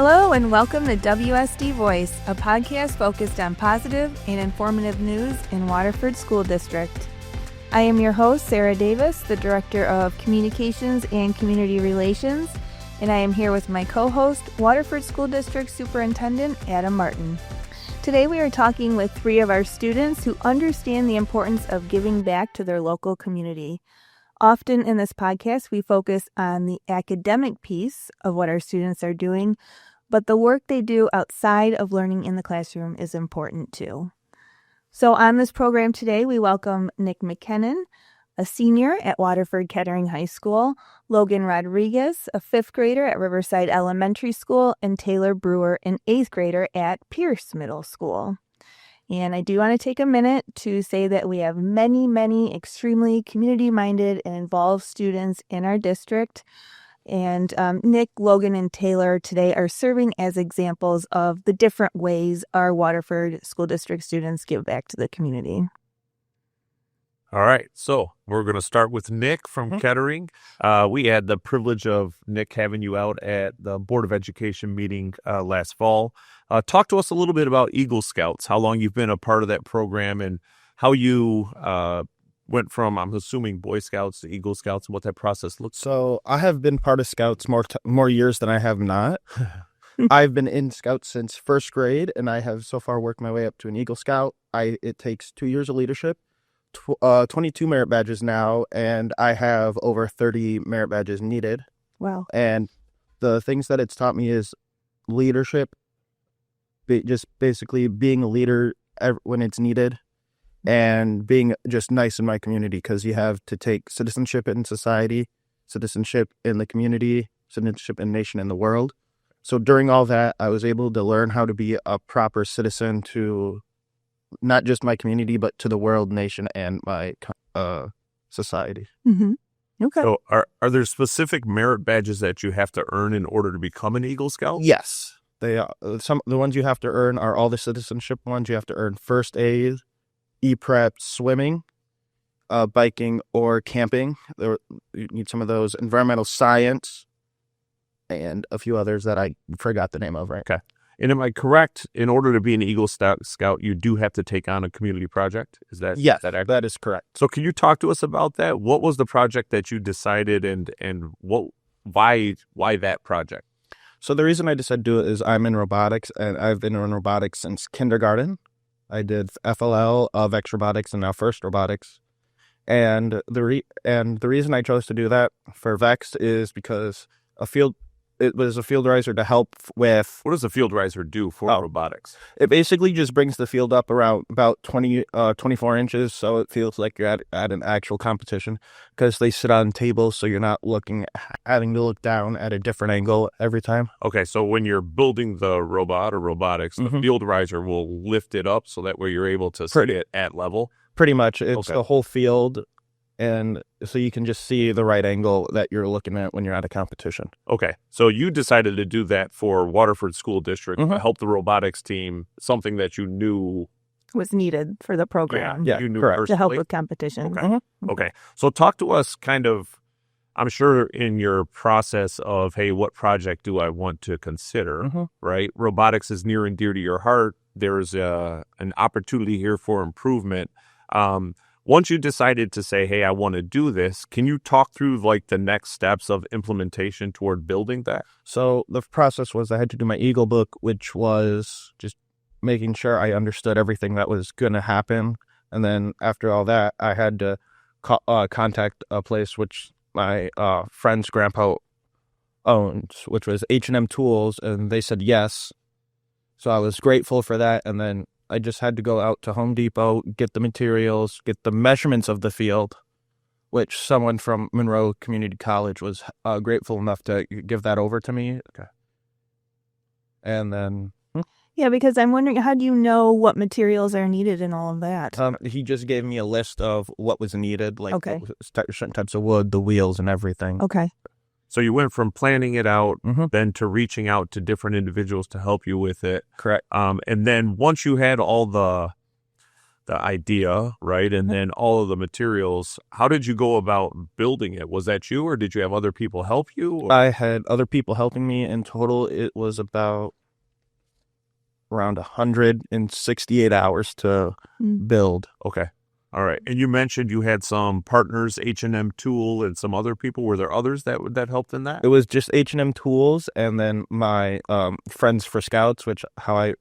Hello and welcome to WSD Voice, a podcast focused on positive and informative news in Waterford School District. I am your host, Sarah Davis, the Director of Communications and Community Relations, and I am here with my co-host, Waterford School District Superintendent Adam Martin. Today we are talking with three of our students who understand the importance of giving back to their local community. Often in this podcast, we focus on the academic piece of what our students are doing, but the work they do outside of learning in the classroom is important too. So on this program today, we welcome Nick McKinnon, a senior at Waterford Kettering High School, Logan Rodriguez, a fifth grader at Riverside Elementary School, and Taylor Brewer, an eighth grader at Pierce Middle School. And I do want to take a minute to say that we have many extremely community-minded and involved students in our district. And Nick, Logan, and Taylor today are serving as examples of the different ways our Waterford School District students give back to the community. All right, so we're going to start with Nick from Kettering. We had the privilege of, Nick, having you out at the Board of Education meeting last fall. Talk to us a little bit about Eagle Scouts, how long you've been a part of that program, and how you went from, I'm assuming, Boy Scouts to Eagle Scouts, and what that process looks like. So I have been part of Scouts more years than I have not. I've been in Scouts since first grade, and I have so far worked my way up to an Eagle Scout. It takes 2 years of leadership. 22 merit badges now, and I have over 30 merit badges needed. Wow. And the things that it's taught me is leadership, just basically being a leader when it's needed, and being just nice in my community, because you have to take citizenship in society, citizenship in the community, citizenship in the nation and the world. So during all that, I was able to learn how to be a proper citizen to not just my community, but to the world, nation, and my society. Mm-hmm. Okay. So are there specific merit badges that you have to earn in order to become an Eagle Scout? Yes. They are. The ones you have to earn are all the citizenship ones. You have to earn first aid, e-prep, swimming, biking, or camping. You need some of those. Environmental science, and a few others that I forgot the name of, right? Okay. And am I correct, in order to be an Eagle Scout, you do have to take on a community project? Is that Yes, accurate? that is correct. So can you talk to us about that? What was the project that you decided, and why that project? So the reason I decided to do it is I'm in robotics, and I've been in robotics since kindergarten. I did FLL, VEX robotics, and now FIRST robotics. And the reason I chose to do that for VEX is because it was a field riser to help with... What does a field riser do for robotics? It basically just brings the field up around about 24 inches, so it feels like you're at an actual competition, because they sit on tables, so you're not having to look down at a different angle every time. Okay, so when you're building the robot or robotics, the field riser will lift it up so that way you're able to see it at level? Pretty much. It's the whole field, and so you can just see the right angle that you're looking at when you're at a competition. Okay, so you decided to do that for Waterford School District to help the robotics team, something that you knew was needed for the program. Yeah, you knew correct. personally. To help with competition. Okay. Okay, so talk to us kind of, I'm sure in your process of, hey, what project do I want to consider, right? Robotics is near and dear to your heart. There's an opportunity here for improvement. Once you decided to say, hey, I want to do this, can you talk through like the next steps of implementation toward building that? So the process was I had to do my Eagle book, which was just making sure I understood everything that was going to happen. And then after all that, I had to contact a place which my friend's grandpa owned, which was H&M Tools, and they said yes. So I was grateful for that, and then I just had to go out to Home Depot, get the materials, get the measurements of the field, which someone from Monroe Community College was grateful enough to give that over to me. Okay. And then... Yeah, because I'm wondering, how do you know what materials are needed and all of that? He just gave me a list of what was needed, like certain types of wood, the wheels, and everything. Okay. So you went from planning it out, then to reaching out to different individuals to help you with it. Correct. And then once you had all the idea, right? And then all of the materials. How did you go about building it? Was that you, or did you have other people help you? Or? I had other people helping me. In total, it was about around 168 hours to build. Okay. All right. And you mentioned you had some partners, H&M Tool, and some other people. Were there others that helped in that? It was just H&M Tools, and then my friends for Scouts, which how I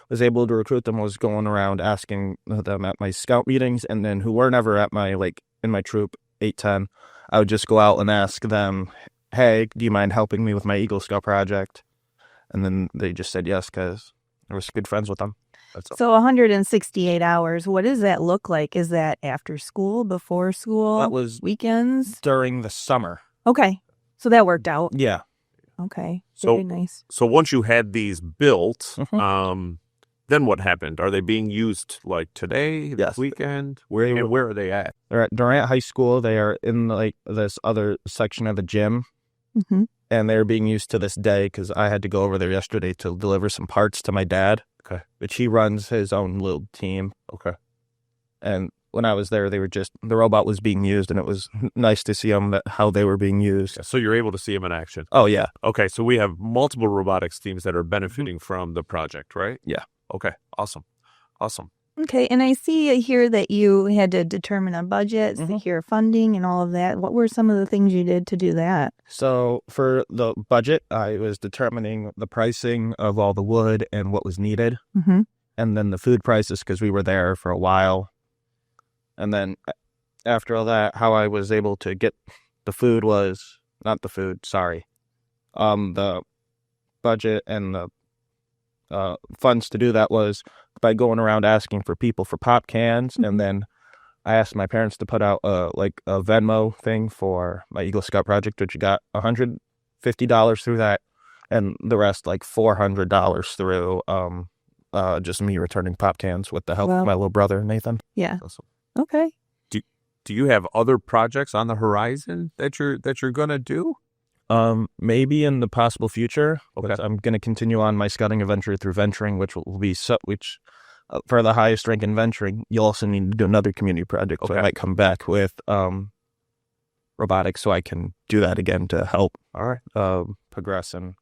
was able to recruit them was going around asking them at my Scout meetings, and then who were never at my, in my troop, 810, I would just go out and ask them, hey, do you mind helping me with my Eagle Scout project? And then they just said yes, because I was good friends with them. So 168 hours, what does that look like? Is that after school, before school, That was weekends? during the summer. Okay. So that worked out. Yeah. Okay. So- Very nice. So once you had these built, Mhm. then what happened? Are they being used like today, this Yes. weekend? Where are they at? They're at Durant High School. They are in this other section of the gym, Mm-hmm. and they're being used to this day because I had to go over there yesterday to deliver some parts to my dad. Okay. Which he runs his own little team. Okay. And when I was there, the robot was being used, and it was nice to see how they were being used. So you're able to see them in action. Oh, yeah. Okay. So we have multiple robotics teams that are benefiting from the project, right? Yeah. Okay. Awesome. Okay. And I see here that you had to determine a budget, Mhm. secure funding, and all of that. What were some of the things you did to do that? So for the budget, I was determining the pricing of all the wood and what was needed, Mm-hmm. and then the food prices because we were there for a while. And then after all that, how I was able to get the food was not the food, sorry. The budget and the funds to do that was by going around asking for people for pop cans, Mhm. and then I asked my parents to put out a Venmo thing for my Eagle Scout project, which got $150 through that, and the rest $400 through just me returning pop cans with the help Wow. of my little brother Nathan. Yeah. Awesome. Okay. Do you have other projects on the horizon that you're gonna do? Maybe in the possible future. Okay. But I'm going to continue on my scouting adventure through venturing, which will be for the highest rank in venturing. You also need to do another community project. So I Okay. might come back with robotics, so I can do that again to help. All right. Progress and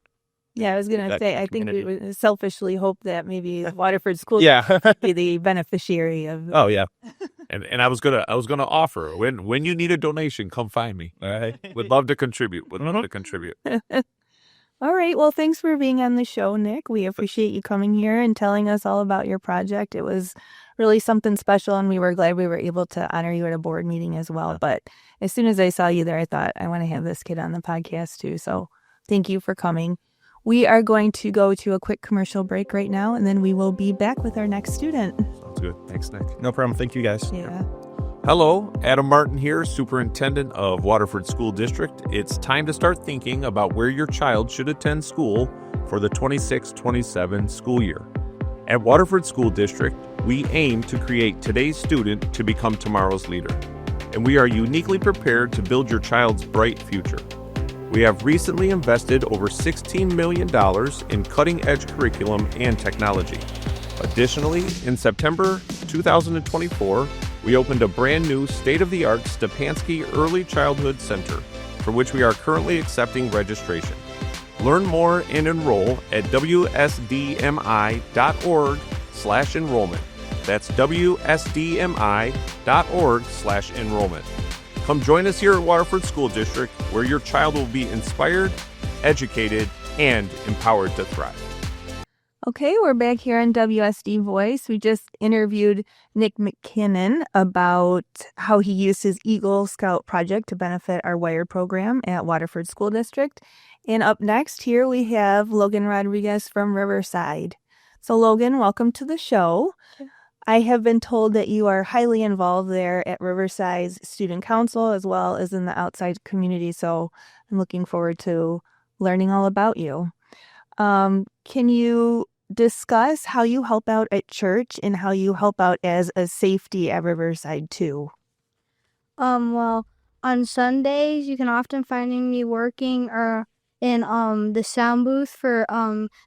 Yeah, I was going to Back say, to I think we community. would selfishly hope that maybe Waterford School yeah. be the beneficiary of. Oh yeah. And I was gonna offer when you need a donation, come find me. All right. Would love to contribute. All right. Well, thanks for being on the show, Nick. We appreciate you coming here and telling us all about your project. It was really something special, and we were glad we were able to honor you at a board meeting as well. But as soon as I saw you there, I thought, I want to have this kid on the podcast too. So thank you for coming. We are going to go to a quick commercial break right now, and then we will be back with our next student. Sounds good. Thanks, Nick. No problem. Thank you guys. Yeah. Hello, Adam Martin here, Superintendent of Waterford School District. It's time to start thinking about where your child should attend school for the 26-27 school year. At Waterford School District, we aim to create today's student to become tomorrow's leader, and we are uniquely prepared to build your child's bright future. We have recently invested over $16 million in cutting-edge curriculum and technology. Additionally, in September 2024, we opened a brand new state-of-the-art Stepanski Early Childhood Center, for which we are currently accepting registration. Learn more and enroll at wsdmi.org/enrollment. That's wsdmi.org/enrollment. Come join us here at Waterford School District, where your child will be inspired, educated, and empowered to thrive. Okay, we're back here on WSD Voice. We just interviewed Nick McKinnon about how he used his Eagle Scout project to benefit our WIRE program at Waterford School District. And up next here we have Logan Rodriguez from Riverside. So Logan, welcome to the show. I have been told that you are highly involved there at Riverside's student council as well as in the outside community. So I'm looking forward to learning all about you. Can you discuss how you help out at church and how you help out as a safety at Riverside too? Well, on Sundays you can often find me working or in the sound booth for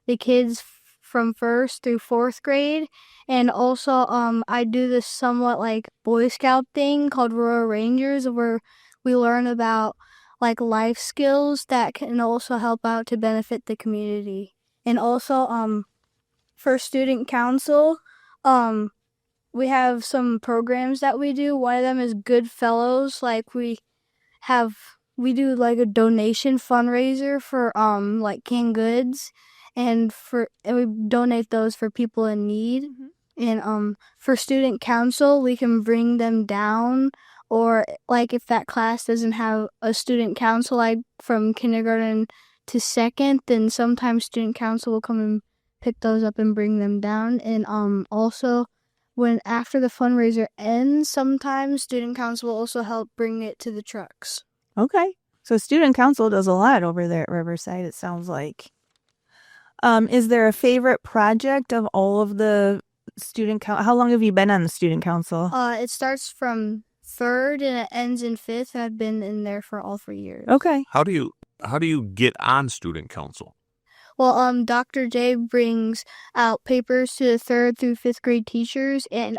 the kids from 1st through 4th grade. And also I do this somewhat like Boy Scout thing called Rural Rangers, where we learn about like life skills that can also help out to benefit the community. And also for student council, we have some programs that we do. One of them is Good Fellows. Like we do like a donation fundraiser for like canned goods, and we donate those for people in need. And for student council, we can bring them down, or like if that class doesn't have a student council, like from kindergarten to 2nd, then sometimes student council will come and pick those up and bring them down. And also when after the fundraiser ends, sometimes student council will also help bring it to the trucks. Okay. So student council does a lot over there at Riverside, it sounds like. Is there a favorite project of all of the student council? How long have you been on the student council? It starts from 3rd and it ends in 5th, and I've been in there for all 3 years. Okay. How do you get on student council? Well, Dr. J brings out papers to the 3rd through 5th grade teachers, and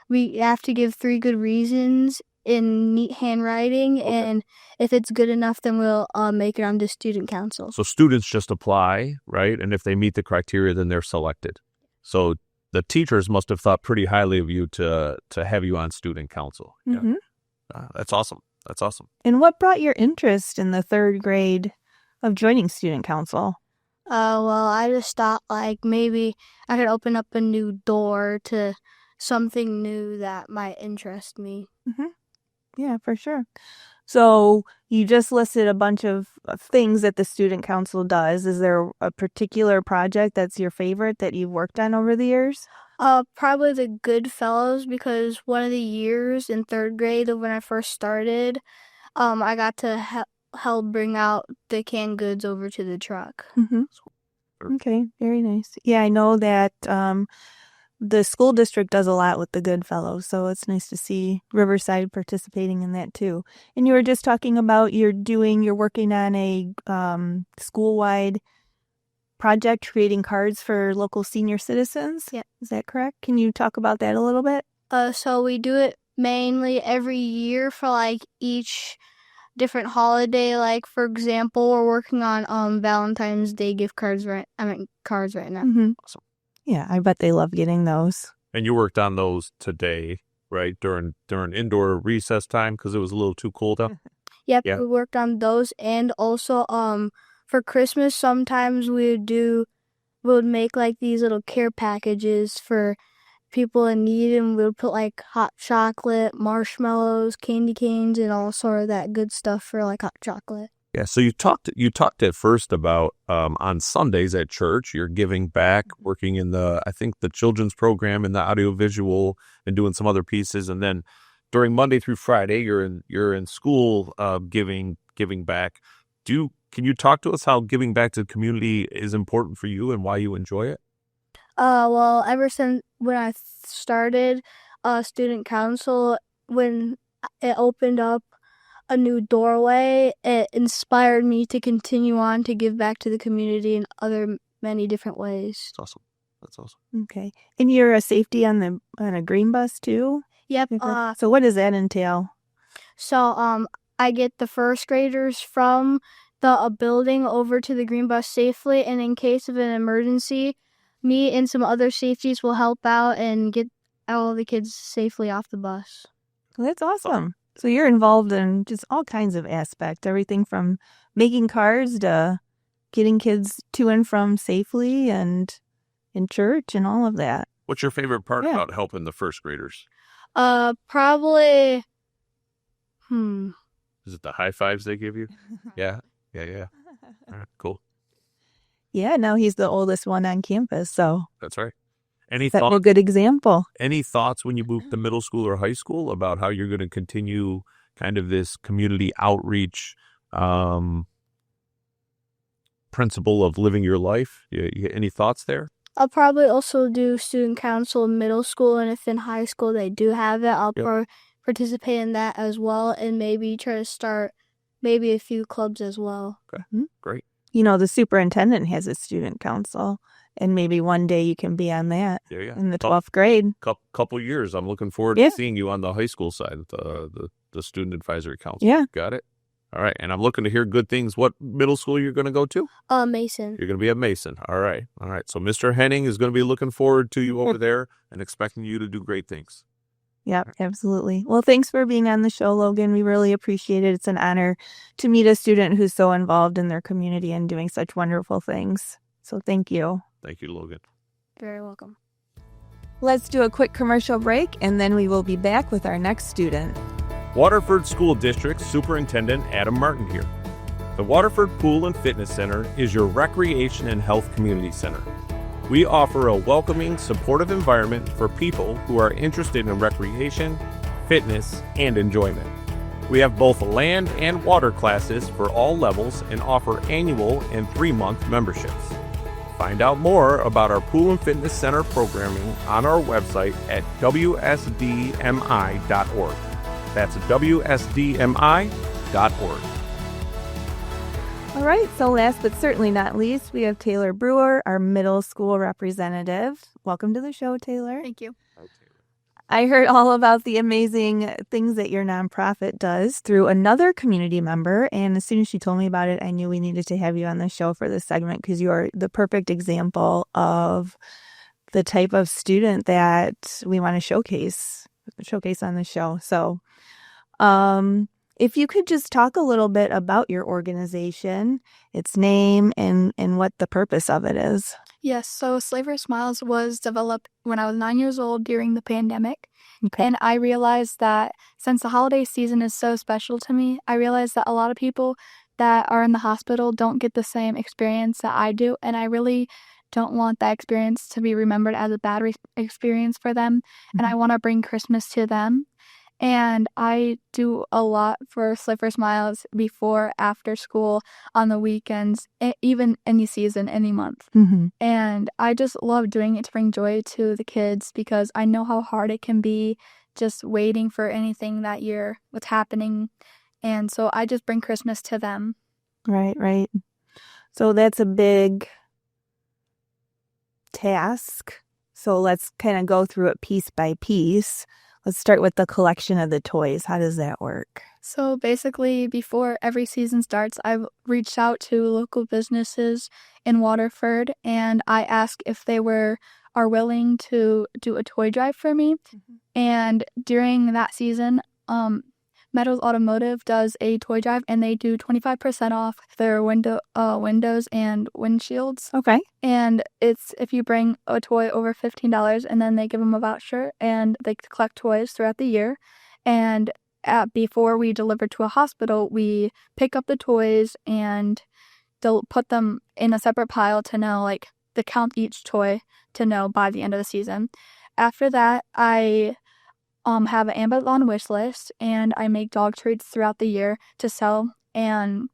we have to give 3 good reasons in neat handwriting, and if it's good enough, then we'll make it onto student council. So students just apply, right? And if they meet the criteria, then they're selected. So the teachers must have thought pretty highly of you to have you on student council. Mm-hmm. Yeah. That's awesome. That's awesome. And what brought your interest in the 3rd grade of joining student council? Well, I just thought like maybe I could open up a new door to something new that might interest me. Mm-hmm. Yeah, for sure. So you just listed a bunch of things that the student council does. Is there a particular project that's your favorite that you've worked on over the years? Probably the Good Fellows, because one of the years in 3rd grade when I first started, I got to help bring out the canned goods over to the truck. Mm-hmm. Okay, very nice. Yeah, I know that the school district does a lot with the Good Fellows, so it's nice to see Riverside participating in that too. And you were just talking about you're working on a school-wide project creating cards for local senior citizens. Yeah. Is that correct? Can you talk about that a little bit? So we do it mainly every year for like each different holiday. Like for example, we're working on Valentine's Day cards right now. Mm-hmm. Awesome. Yeah, I bet they love getting those. And you worked on those today, right? During indoor recess time because it was a little too cold out. Yep, Yeah. We worked on those, and also for Christmas sometimes we would make like these little care packages for people in need, and we would put like hot chocolate, marshmallows, candy canes, and all sort of that good stuff for like hot chocolate. Yeah, so you talked at first about on Sundays at church, you're giving back, working in the children's program and the audiovisual and doing some other pieces, and then during Monday through Friday, you're in school giving back. Can you talk to us how giving back to the community is important for you and why you enjoy it? Well, ever since when I started student council, when it opened up a new doorway, it inspired me to continue on to give back to the community in many different ways. That's awesome. Okay. And you're a safety on a green bus too? Yep. So what does that entail? So I get the 1st graders from the building over to the green bus safely, and in case of an emergency, me and some other safeties will help out and get all the kids safely off the bus. Well, that's awesome. So you're involved in just all kinds of aspects, everything from making cards to getting kids to and from safely and in church and all of that. What's your favorite part about helping the 1st graders? Probably, Is it the high fives they give you? Yeah. All right, cool. Yeah, now he's the oldest one on campus, so That's right. Any that's a thoughts? good example. Any thoughts when you move to middle school or high school about how you're going to continue kind of this community outreach principle of living your life? Any thoughts there? I'll probably also do student council in middle school, and if in high school they do have it, I'll participate in that as well, and maybe try to start maybe a few clubs as well. Okay, great. You know, the superintendent has a student council, And maybe one day you can be on that Yeah. in the 12th grade. Couple years. I'm looking forward Yeah. to seeing you on the high school side, the student advisory council. Yeah. Got it. All right. And I'm looking to hear good things. What middle school you're going to go to? Mason. You're going to be at Mason. All right. So Mr. Henning is going to be looking forward to you over there and expecting you to do great things. Yeah, absolutely. Well, thanks for being on the show, Logan. We really appreciate it. It's an honor to meet a student who's so involved in their community and doing such wonderful things. So thank you. Thank you, Logan. Very welcome. Let's do a quick commercial break, and then we will be back with our next student. Waterford School District Superintendent Adam Martin here. The Waterford Pool and Fitness Center is your recreation and health community center. We offer a welcoming, supportive environment for people who are interested in recreation, fitness, and enjoyment. We have both land and water classes for all levels and offer annual and 3-month memberships. Find out more about our Pool and Fitness Center programming on our website at wsdmi.org. That's wsdmi.org. All right, so last but certainly not least, we have Taylor Brewer, our middle school representative. Welcome to the show, Taylor. Thank you. I heard all about the amazing things that your nonprofit does through another community member, and as soon as she told me about it, I knew we needed to have you on the show for this segment because you are the perfect example of the type of student that we want to showcase on the show. So, if you could just talk a little bit about your organization, its name, and what the purpose of it is. Yes, so Slaver Smiles was developed when I was 9 years old during the pandemic. Okay. And I realized that since the holiday season is so special to me, I realized that a lot of people that are in the hospital don't get the same experience that I do. And I really don't want that experience to be remembered as a bad experience for them. And I want to bring Christmas to them. And I do a lot for Slaver Smiles before, after school, on the weekends, even any season, any month. Mm-hmm. And I just love doing it to bring joy to the kids because I know how hard it can be just waiting for anything that year, what's happening. And so I just bring Christmas to them. Right. So that's a big task. So let's kind of go through it piece by piece. Let's start with the collection of the toys. How does that work? So basically, before every season starts, I've reached out to local businesses in Waterford, and I ask if they are willing to do a toy drive for me. Mm-hmm. And during that season, Meadows Automotive does a toy drive, and they do 25% off their windows and windshields. Okay. And it's if you bring a toy over $15, and then they give them a voucher, and they collect toys throughout the year. And before we deliver to a hospital, we pick up the toys and they'll put them in a separate pile to know, to count each toy to know by the end of the season. After that, I have an Amazon wish list, and I make dog treats throughout the year to sell. And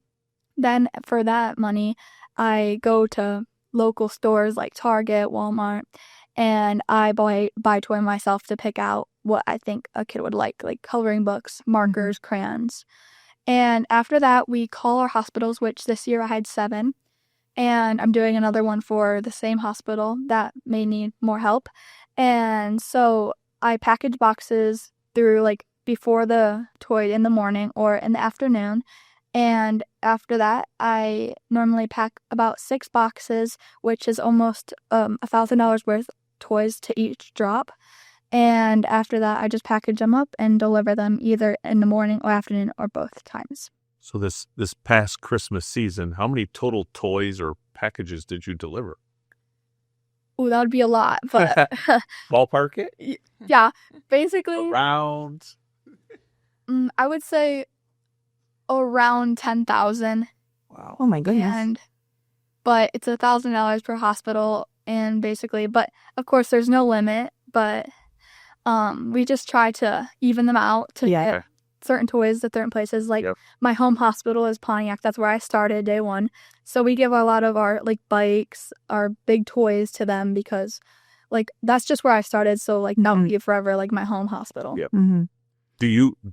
then for that money, I go to local stores like Target, Walmart, and I buy toy myself to pick out what I think a kid would like coloring books, markers, crayons. And after that, we call our hospitals, which this year I had 7. And I'm doing another one for the same hospital that may need more help. And so I package boxes through before the toy in the morning or in the afternoon. And after that, I normally pack about 6 boxes, which is almost $1,000 worth of toys to each drop. And after that, I just package them up and deliver them either in the morning or afternoon or both times. So this past Christmas season, how many total toys or packages did you deliver? Oh, that would be a lot, but Ballpark it? Yeah, basically around. I would say around 10,000. Wow! Oh my goodness! But it's $1,000 per hospital, and basically, but of course, there's no limit. But we just try to even them out to get certain toys at certain places. My home hospital is Pontiac. That's where I started day one. So we give a lot of our bikes, our big toys to them because that's just where I started. So that will be forever my home hospital. Yep. Mm-hmm.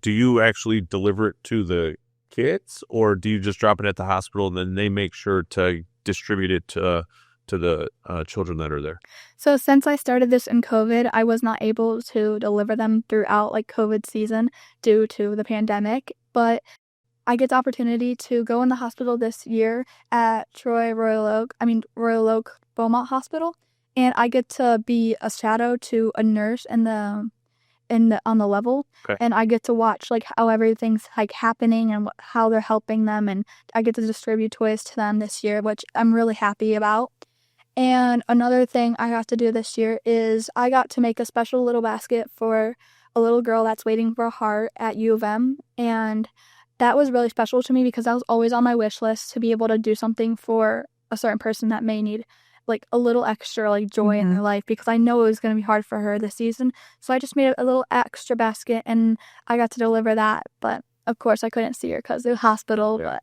Do you actually deliver it to the kids, or do you just drop it at the hospital and then they make sure to distribute it to to the children that are there? So since I started this in COVID, I was not able to deliver them throughout like COVID season due to the pandemic, but I get the opportunity to go in the hospital this year at Royal Oak Beaumont Hospital, and I get to be a shadow to a nurse on the level. Okay. And I get to watch like how everything's like happening and how they're helping them, and I get to distribute toys to them this year, which I'm really happy about. And another thing I got to do this year is I got to make a special little basket for a little girl that's waiting for a heart at U of M, and that was really special to me because that was always on my wish list, to be able to do something for a certain person that may need like a little extra like joy in their life, because I know it was going to be hard for her this season. So I just made a little extra basket and I got to deliver that. But of course I couldn't see her because of the hospital. Yeah.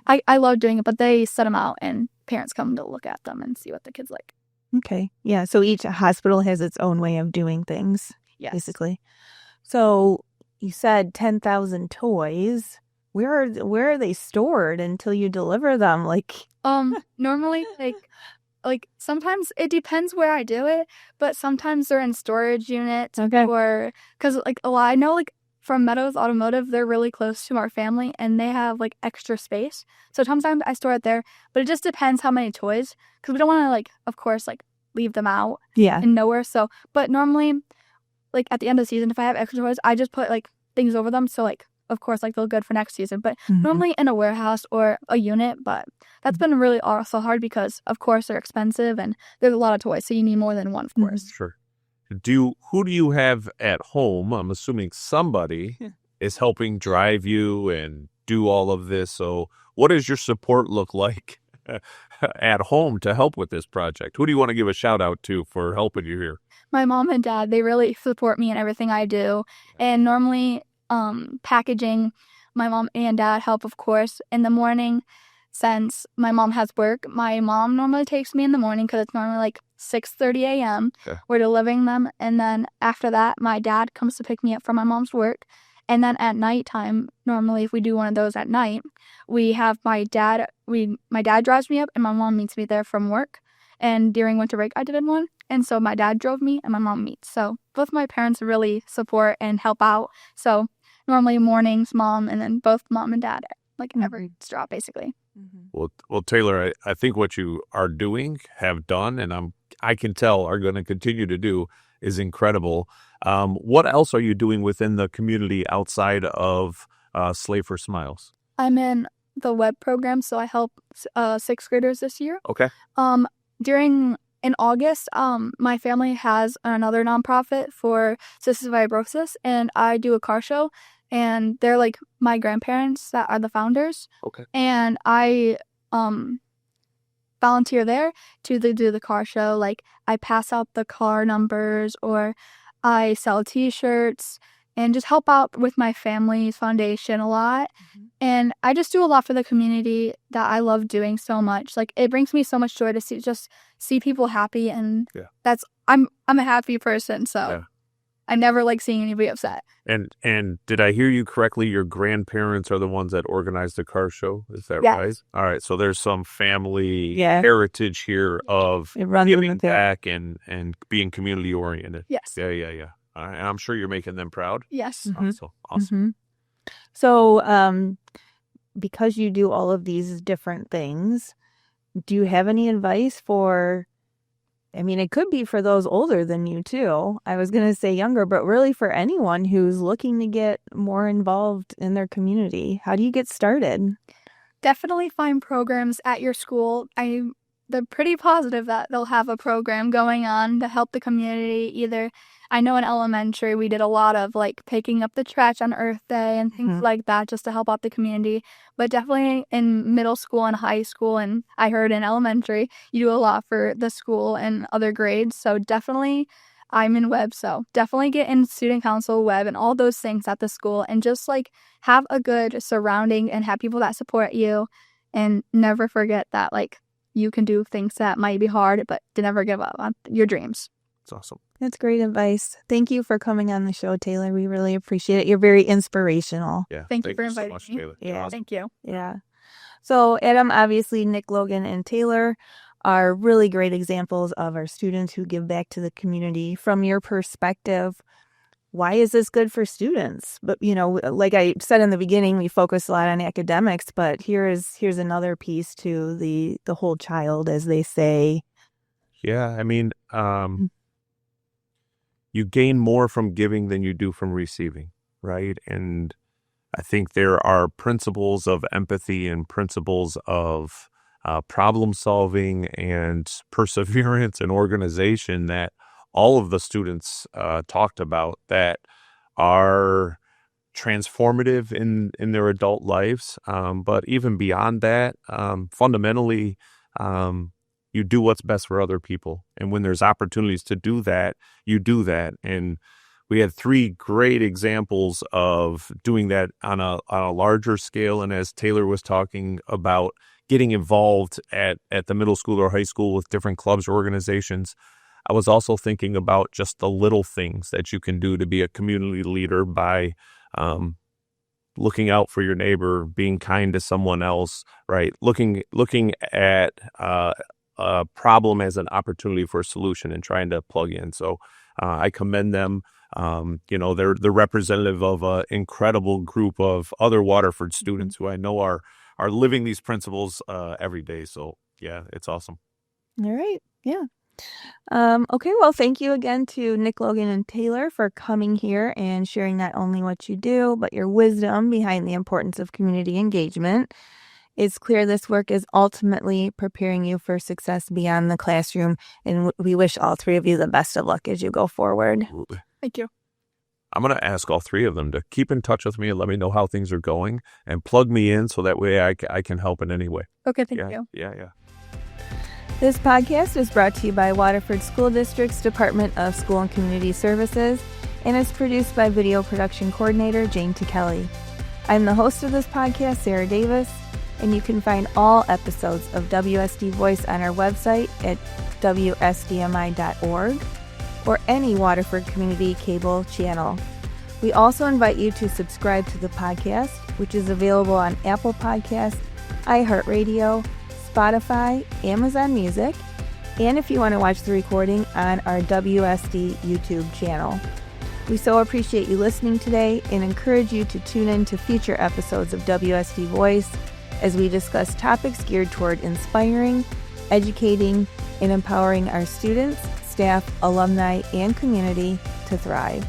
But I love doing it. But they set them out and parents come to look at them and see what the kids like. Okay. Yeah. So each hospital has its own way of doing things, Yes. basically. So you said 10,000 toys. Where are they stored until you deliver them? Like, Normally like sometimes it depends where I do it, but sometimes they're in storage units. Okay. Or because like I know like from Meadows Automotive, they're really close to our family and they have like extra space. So sometimes I store it there, but it just depends how many toys, because we don't want to like, of course, like leave them out yeah. and nowhere. So, but normally, like at the end of the season, if I have extra toys, I just put like things over them. So like, of course, like they're good for next season, but normally in a warehouse or a unit. But that's been really also hard because, of course, they're expensive and there's a lot of toys, so you need more than one, of course. Sure. Who do you have at home? I'm assuming somebody is helping drive you and do all of this. So what does your support look like at home to help with this project? Who do you want to give a shout out to for helping you here? My mom and dad, they really support me in everything I do. And normally packaging, my mom and dad help, of course. In the morning, since my mom has work, my mom normally takes me in the morning because it's normally like 6:30 a.m. Okay. We're delivering them. And then after that, my dad comes to pick me up from my mom's work. And then at nighttime, normally if we do one of those at night, we have my dad drives me up and my mom meets me there from work. And during winter break, I did one. And so my dad drove me and my mom meets. So both my parents really support and help out. So normally mornings, mom, and then both mom and dad, like every straw, basically. Well, Taylor, I think what you are doing, have done, and I can tell are going to continue to do is incredible. What else are you doing within the community outside of Slay for Smiles? I'm in the web program, so I help sixth graders this year. Okay. In August, my family has another nonprofit for cystic fibrosis, and I do a car show, and they're like my grandparents that are the founders. Okay. And I volunteer there to do the car show. Like I pass out the car numbers, or I sell T-shirts, and just help out with my family's foundation a lot. And I just do a lot for the community that I love doing so much. Like it brings me so much joy to see people happy, and I'm a happy person, so I never like seeing anybody upset. And did I hear you correctly? Your grandparents are the ones that organized the car show. Is that Yes. right? All right. So there's some family heritage here of giving back and being community oriented. Yes. Yeah. I'm sure you're making them proud. Yes. Awesome. So, because you do all of these different things, do you have any advice for, I mean, it could be for those older than you too. I was going to say younger, but really for anyone who's looking to get more involved in their community. How do you get started? Definitely find programs at your school. They're pretty positive that they'll have a program going on to help the community. Either, I know in elementary we did a lot of like picking up the trash on Earth Day and things like that just to help out the community. But definitely in middle school and high school, and I heard in elementary, you do a lot for the school and other grades. So definitely, I'm in web, so definitely get in student council, web, and all those things at the school, and just like have a good surrounding and have people that support you, and never forget that like you can do things that might be hard, but to never give up on your dreams. That's awesome. That's great advice. Thank you for coming on the show, Taylor. We really appreciate it. You're very inspirational. Yeah. Thank you for so inviting much, me. Taylor. Yeah. Awesome. Thank you. Yeah. So, Adam, obviously, Nick, Logan, and Taylor are really great examples of our students who give back to the community. From your perspective, why is this good for students? But, like I said in the beginning, we focus a lot on academics, but here's another piece to the whole child, as they say. Yeah, I mean, you gain more from giving than you do from receiving, right? And I think there are principles of empathy and principles of problem solving and perseverance and organization that all of the students talked about that are transformative in their adult lives. But even beyond that, fundamentally, you do what's best for other people. And when there's opportunities to do that, you do that. And we had 3 great examples of doing that on a larger scale. And as Taylor was talking about getting involved at the middle school or high school with different clubs or organizations, I was also thinking about just the little things that you can do to be a community leader by looking out for your neighbor, being kind to someone else, right? Looking at a problem as an opportunity for a solution and trying to plug in. So I commend them. They're representative of an incredible group of other Waterford students who I know are living these principles every day. So yeah, it's awesome. All right. Yeah. Okay, well, thank you again to Nick, Logan, and Taylor for coming here and sharing not only what you do, but your wisdom behind the importance of community engagement. It's clear this work is ultimately preparing you for success beyond the classroom, and we wish all 3 of you the best of luck as you go forward. Thank you. I'm going to ask all 3 of them to keep in touch with me and let me know how things are going and plug me in so that way I can help in any way. Okay, thank you. Yeah. This podcast is brought to you by Waterford School District's Department of School and Community Services and is produced by video production coordinator Jane Kelly. I'm the host of this podcast, Sarah Davis, and you can find all episodes of WSD Voice on our website at wsdmi.org or any Waterford Community Cable channel. We also invite you to subscribe to the podcast, which is available on Apple Podcasts, iHeartRadio, Spotify, Amazon Music, and if you want to watch the recording on our WSD YouTube channel. We so appreciate you listening today and encourage you to tune in to future episodes of WSD Voice as we discuss topics geared toward inspiring, educating, and empowering our students, staff, alumni, and community to thrive.